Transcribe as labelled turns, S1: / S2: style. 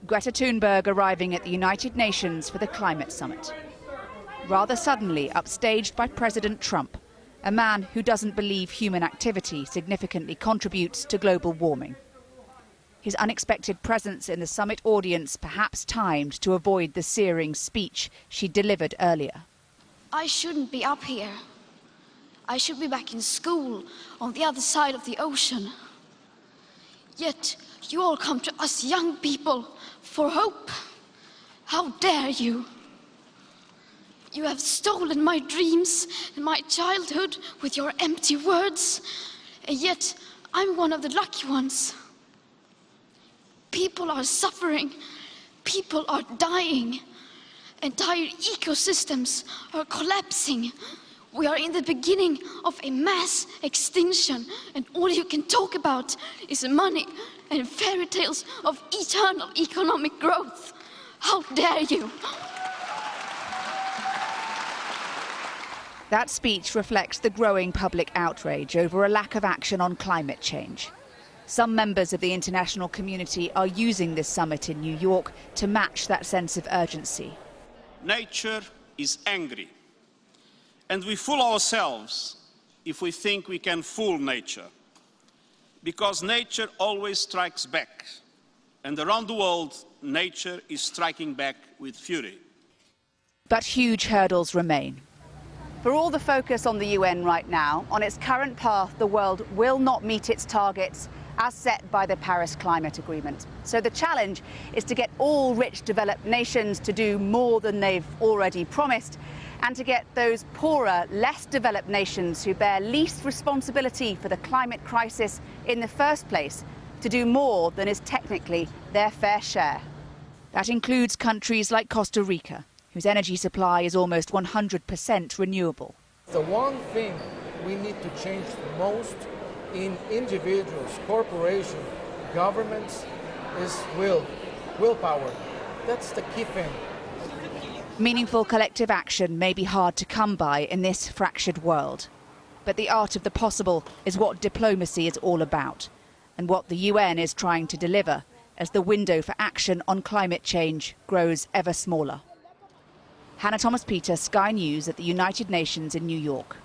S1: Greta Thunberg arriving at the United Nations for the climate summit. Rather suddenly upstaged by President Trump, a man who doesn't believe human activity significantly contributes to global warming. His unexpected presence in the summit audience perhaps timed to avoid the searing speech she delivered earlier.
S2: I shouldn't be up here. I should be back in school on the other side of the ocean. Yet you all come to us young people for hope. How dare you? You have stolen my dreams and my childhood with your empty words, and yet I'm one of the lucky ones. People are suffering, people are dying, entire ecosystems are collapsing. We are in the beginning of a mass extinction, and all you can talk about is money and fairy tales of eternal economic growth. How dare you?
S1: That speech reflects the growing public outrage over a lack of action on climate change. Some members of the international community are using this summit in New York to match that sense of urgency.
S3: Nature is angry, and we fool ourselves if we think we can fool nature, because nature always strikes back, and around the world, nature is striking back with fury.
S1: But huge hurdles remain. For all the focus on the UN right now, on its current path, the world will not meet its targets as set by the Paris Climate Agreement. So the challenge is to get all rich developed nations to do more than they've already promised, and to get those poorer, less developed nations who bear least responsibility for the climate crisis in the first place to do more than is technically their fair share. That includes countries like Costa Rica, whose energy supply is almost 100% renewable.
S4: The one thing we need to change the most in individuals, corporations, governments is willpower. That's the key thing.
S1: Meaningful collective action may be hard to come by in this fractured world. But the art of the possible is what diplomacy is all about, and what the UN is trying to deliver as the window for action on climate change grows ever smaller. Hannah Thomas-Peter, Sky News at the United Nations in New York.